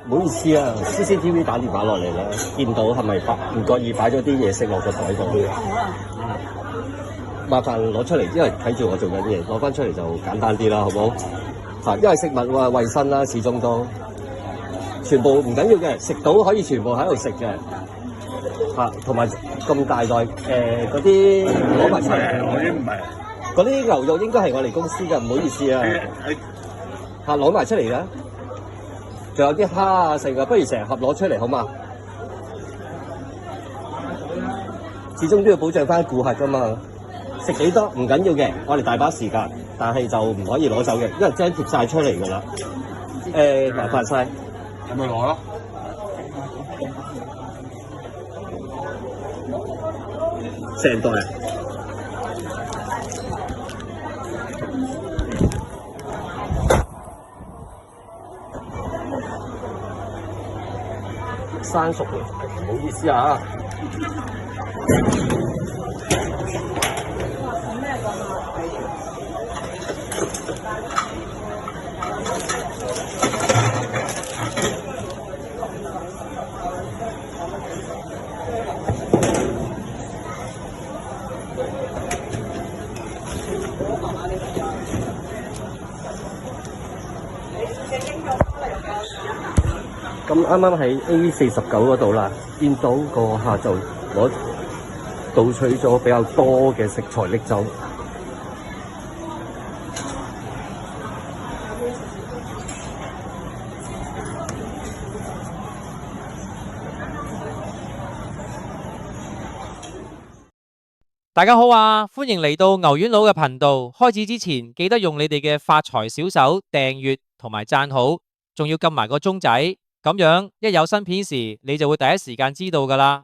唔好意思啊，CCTV 打電話落嚟啦，見到係咪唔覺意擺咗啲嘢食落個袋度？麻煩攞出嚟，因為睇住我做緊嘢，攞翻出嚟就簡單啲啦，好唔好？因為食物衞生啦，始終都全部唔緊要嘅，食到可以全部喺度食嘅。同埋咁大袋嗰啲攞埋出嚟，我啲唔係，嗰啲牛肉應該係我哋公司嘅，唔好意思啊。攞埋出嚟啦，仲有啲蝦啊剩啊，不如成盒攞出嚟好嘛？始終都要保障翻顧客噶嘛。食幾多唔緊要嘅，我哋大把時間，但係就唔可以攞走嘅，因為張貼晒出嚟噶啦。麻煩晒，咁咪攞咯。成袋啊！生熟嘅，唔好意思啊。咁啱啱喺 A49嗰度啦，見到個客就盜取咗比較多嘅食材拎走。大家好啊，歡迎嚟到牛丸佬嘅頻道。開始之前記得用你哋嘅發財小手訂閱同埋讚好，仲要撳埋個鐘仔，咁樣一有新片時你就會第一時間知道噶啦。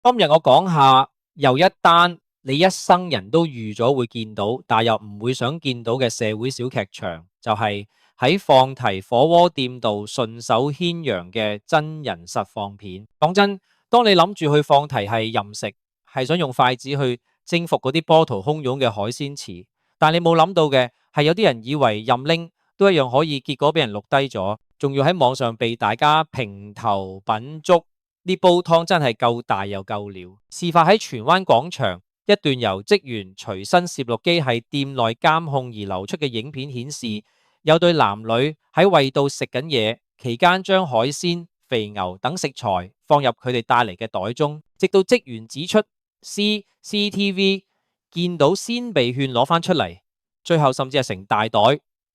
今日我講下又一單你一生人都預咗會見到，但又唔會想見到嘅社會小劇場，就係喺放題火鍋店度順手牽羊嘅真人實況片。講真，當你諗住去放題係任食，係想用筷子去征服嗰啲波濤洶湧嘅海鮮池，但你冇諗到嘅係有啲人以為任拎都一樣可以，結果俾人錄低咗，仲要喺網上被大家評頭品足。呢煲湯真係夠大又夠料。事發喺荃灣廣場，一段由職員隨身攝錄機係店內監控而流出嘅影片顯示，有對男女喺衛道食緊嘢，期間將海鮮、肥牛等食材放入佢哋帶嚟嘅袋中，直到職員指出 CCTV 見到先被勸攞翻出嚟，最後甚至係成大袋，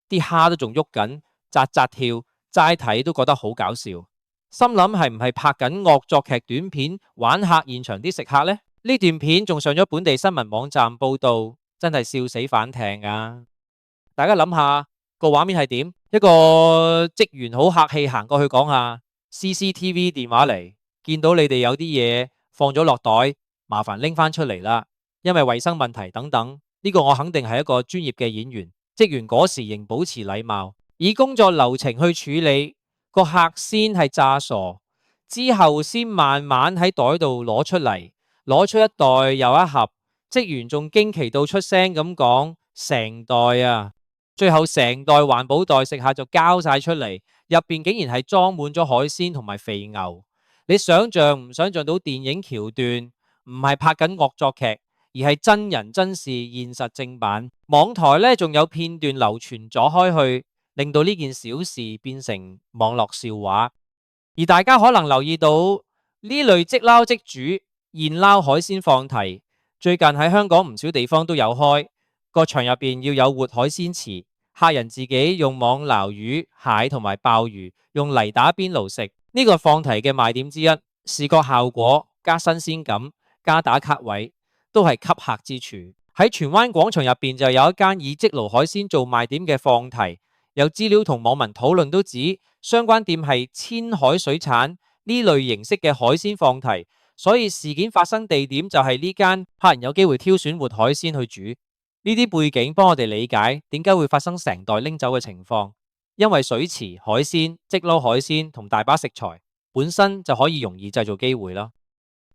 啲蝦都仲喐緊，扎扎跳，齋睇都覺得好搞笑。心諗係唔係拍緊惡作劇短片玩嚇現場啲食客呢？呢段片仲上咗本地新聞網站報道，真係笑死反艇啊！大家諗下個畫面係點？一個職員好客氣行過去講下 CCTV 電話嚟，見到你哋有啲嘢放咗落袋，麻煩拎翻出嚟啦，因為衛生問題等等。呢個我肯定係一個專業嘅演員。職員嗰時仍保持禮貌，以工作流程去處理。個客先係詐傻，之後先慢慢喺袋度攞出嚟，攞出一袋又一盒。職員仲驚奇到出聲咁講成袋啊！最後成袋環保袋食下就交晒出嚟，入邊竟然係裝滿咗海鮮同埋肥牛。你想象唔想象到電影橋段？唔係拍緊惡作劇，而係真人真事現實正版。網台呢仲有片段流傳咗開去，令到呢件小事變成網絡笑話。而大家可能留意到呢類即撈即煮現撈海鮮放題，最近喺香港唔少地方都有開。個場入邊要有活海鮮池，客人自己用網撈魚、蟹同埋鮑魚，用泥打邊爐食。呢個放題嘅賣點之一，視覺效果加新鮮感加打卡位，都係吸客之處。喺荃灣廣場入邊就有一間以即爐海鮮做賣點嘅放題。有資料同網民討論都指，相關店係千海水產呢類形式嘅海鮮放題，所以事件發生地點就係呢間，客人有機會挑選活海鮮去煮。呢啲背景幫我哋理解點解會發生成袋拎走嘅情況，因為水池、海鮮、即撈海鮮同大把食材本身就可以容易製造機會啦。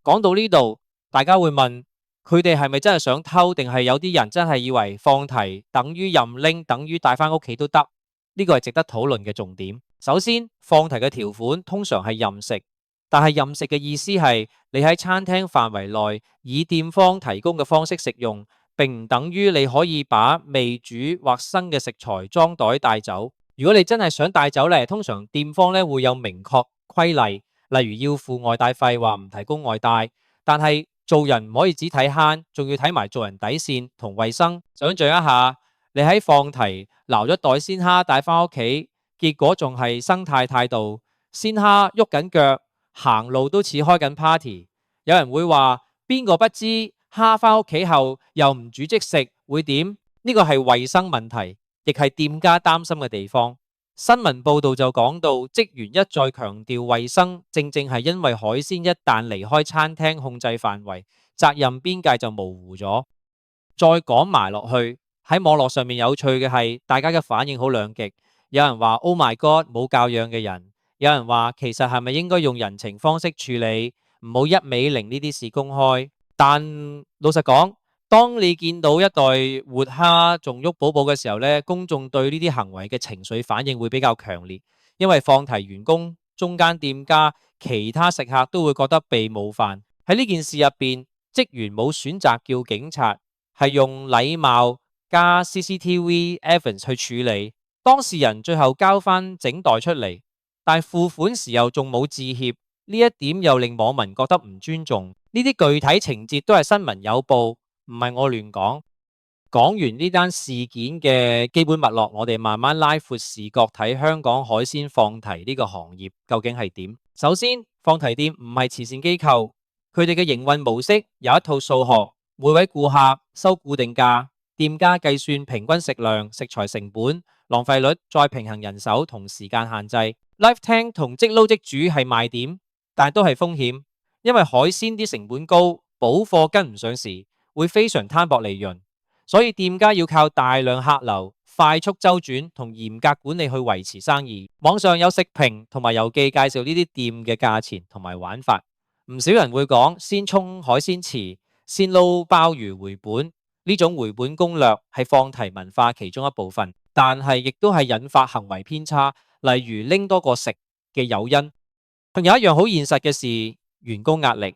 講到呢度，大家會問佢哋係咪真係想偷，定係有啲人真係以為放題等於任拎，等於帶返屋企都得？呢個係值得討論嘅重點。首先，放題嘅條款通常係任食，但係任食嘅意思係你喺餐廳範圍內以店方提供嘅方式食用，並唔等於你可以把未煮或生嘅食材裝袋帶走。如果你真係想帶走咧，通常店方咧會有明確規例，例如要付外帶費或唔提供外帶。但係做人唔可以只睇慳，仲要睇埋做人底線同衛生。想象一下，你喺放題撈咗袋鮮蝦帶返屋企，結果仲係生態態度，鮮蝦喐緊腳，行路都似開緊 party。有人會話邊個不知蝦返屋企後又唔煮即食會點？呢個係衛生問題，亦係店家擔心嘅地方。新聞報道就講到，職員一再強調衛生，正正係因為海鮮一旦離開餐廳控制範圍，責任邊界就模糊咗。再講埋落去，喺網絡上面有趣嘅係，大家嘅反應好兩極。有人話 Oh my God， 冇教養嘅人；有人話其實係咪應該用人情方式處理，唔好一味令呢啲事公開。但老實講，當你見到一袋活蝦仲喐寶寶嘅時候呢，公眾對呢啲行為嘅情緒反應會比較強烈，因為放題員工、中間店家、其他食客都會覺得被冒犯。喺呢件事入邊，職員冇選擇叫警察，係用禮貌加 CCTV evidence 去處理。當事人最後交翻整袋出嚟，但付款時又仲冇致歉，呢一點又令網民覺得唔尊重。呢啲具體情節都係新聞有報，唔係我亂講。講完呢單事件嘅基本脈絡，我哋慢慢拉闊視角睇香港海鮮放題呢個行業究竟係點。首先，放題店唔係慈善機構，佢哋嘅營運模式有一套數學，每位顧客收固定價，店家計算平均食量、食材成本、浪費率，再平衡人手同時間限制。Live Tank 同即撈即煮係賣點，但都係風險，因為海鮮啲成本高，補貨跟唔上時會非常攤薄利潤，所以店家要靠大量客流、快速周轉同嚴格管理去維持生意。網上有食評同埋遊記介紹呢啲店嘅價錢同埋玩法，唔少人會講先沖海鮮池，先撈鮑魚回本，呢種回本攻略係放題文化其中一部分。但係亦都係引發行為偏差，例如拎多個食嘅誘因。仲有一樣好現實嘅事，員工壓力。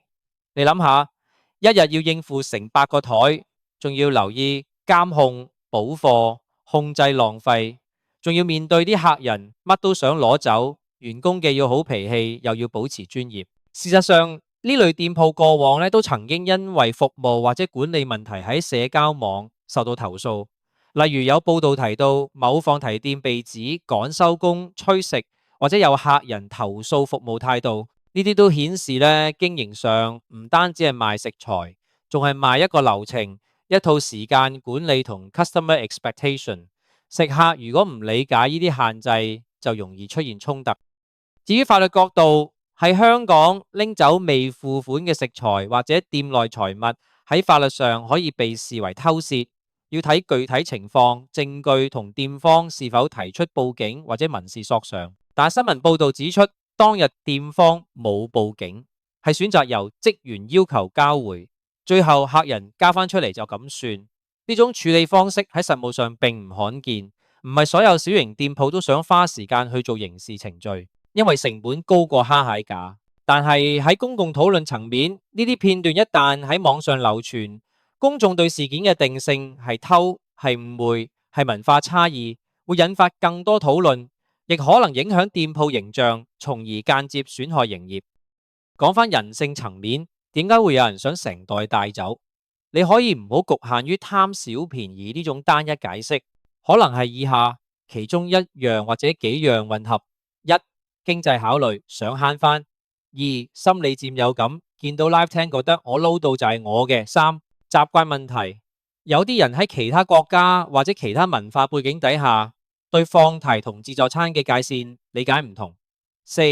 你諗下，一日要應付成百個台，仲要留意監控、補貨、控制浪費，仲要面對啲客人乜都想攞走，員工既要好脾氣，又要保持專業。事實上，呢類店鋪過往都曾經因為服務或者管理問題喺社交網受到投訴。例如有報道提到某放題店被指趕收工、催食，或者有客人投訴服務態度，呢啲都顯示經營上唔單止係賣食材，仲係賣一個流程、一套時間管理同 customer expectation。食客如果唔理解呢啲限制，就容易出現衝突。至於法律角度，喺香港拎走未付款嘅食材或者店內財物，喺法律上可以被視為偷竊。要睇具體情況、證據同店方是否提出報警或者民事索償。但新聞報道指出，當日店方冇報警，係選擇由職員要求交回，最後客人交翻出嚟就咁算。呢種處理方式喺實務上並唔罕見，唔係所有小型店鋪都想花時間去做刑事程序，因為成本高過蝦蟹價。但係喺公共討論層面，呢啲片段一旦喺網上流傳，公眾對事件嘅定性係偷、係誤會、係文化差異，會引發更多討論，亦可能影響店鋪形象，從而間接損害營業。講返人性層面，點解會有人想成袋帶走？你可以唔好局限於貪小便宜呢種單一解釋，可能係以下其中一樣或者幾樣混合：一、經濟考慮，想慳返；二、心理佔有感，見到 Live Tank 覺得我撈到就係我嘅；三、習慣問題，有啲人喺其他國家或者其他文化背景底下，對放題同自助餐嘅界線理解唔同。四、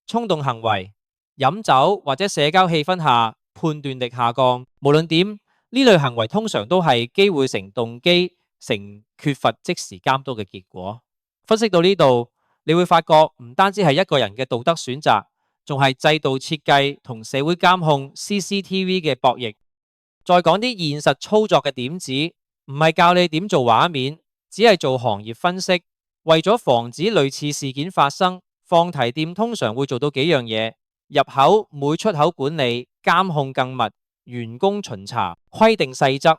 衝動行為，飲酒或者社交氣氛下判斷力下降。無論點，呢類行為通常都係機會成動機成缺乏即時監督嘅結果。分析到呢度，你會發覺唔單止係一個人嘅道德選擇，仲係制度設計同社會監控 CCTV 嘅博弈。再講啲現實操作嘅點子，唔係教你點做畫面，只係做行業分析，為咗防止類似事件發生，放題店通常會做到幾樣嘢：入口每出口管理、監控更密、員工巡查、規定細則，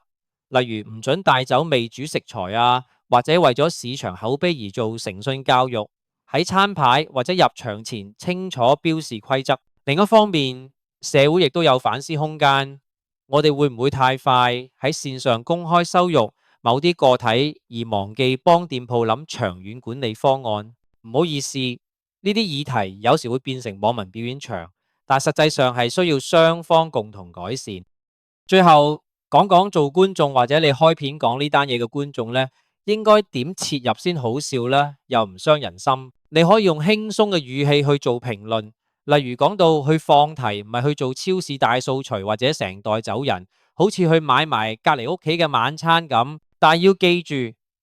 例如唔准帶走未煮食材啊，或者為咗市場口碑而做誠信教育，喺餐牌或者入場前清楚標示規則。另一方面，社會亦都有反思空間。我哋會唔會太快喺線上公開羞辱某啲個體，而忘記幫店鋪諗長遠管理方案？唔好意思，呢啲議題有時會變成網民表演場，但實際上係需要雙方共同改善。最後講講做觀眾或者你開片講呢單嘢嘅觀眾呢，應該點切入先好笑呢？又唔傷人心？你可以用輕鬆嘅語氣去做評論，例如講到去放題唔係去做超市大掃除或者成袋走人，好似去買埋隔籬屋企嘅晚餐咁。但係要記住，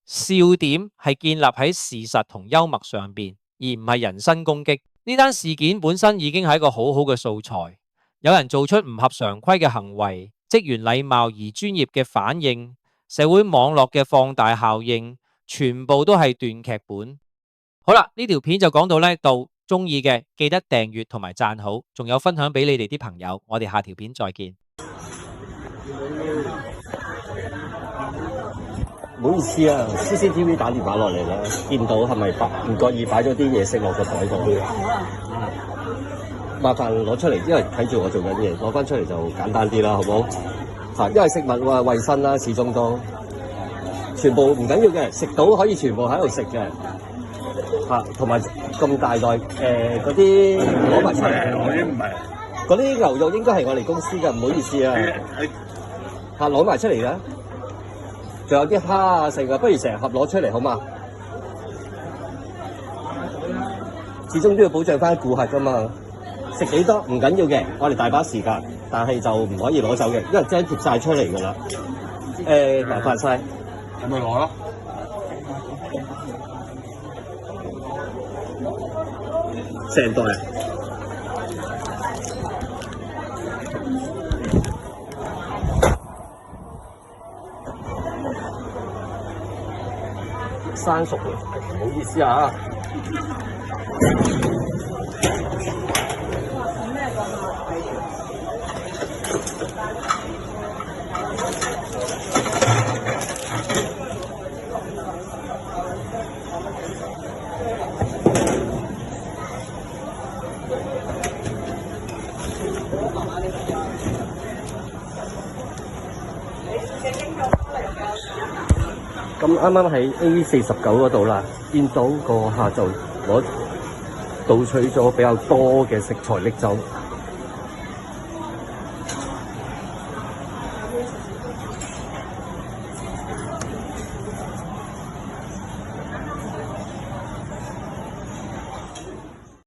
笑點係建立喺事實同幽默上邊，而唔係人身攻擊。呢單事件本身已經係一個好好嘅素材，有人做出唔合常規嘅行為，職員禮貌而專業嘅反應，社會網絡嘅放大效應，全部都係段劇本。好啦，呢條片就講到呢度，中意嘅記得訂閱同埋讚好，仲有分享俾你哋啲朋友。我哋下條片再見。唔好意思啊 ，CCTV 打電話落嚟啦，見到係咪唔覺意擺咗啲嘢食落個袋度？麻煩攞出嚟，因為睇住我做緊嘢，攞翻出嚟就簡單啲啦，好唔好？嚇，因為食物衞生啦，始終都全部唔緊要嘅，食到可以全部喺度食嘅。嚇，同埋咁大袋嗰啲攞埋出嚟，嗰啲唔係，嗰啲牛肉應該係我哋公司嘅，唔好意思啊。嚇，攞埋出嚟嘅，仲有啲蝦啊剩啊，不如成盒攞出嚟好嘛？始終都要保障翻顧客噶嘛。食幾多唔緊要嘅，我哋大把時間，但係就唔可以攞走嘅，因為將貼晒出嚟噶啦。麻煩晒，咁咪攞咯。成袋生熟嘅，唔好意思啊。咁啱啱喺 A49嗰度啦，見到個客就倒取咗比較多嘅食材拎走。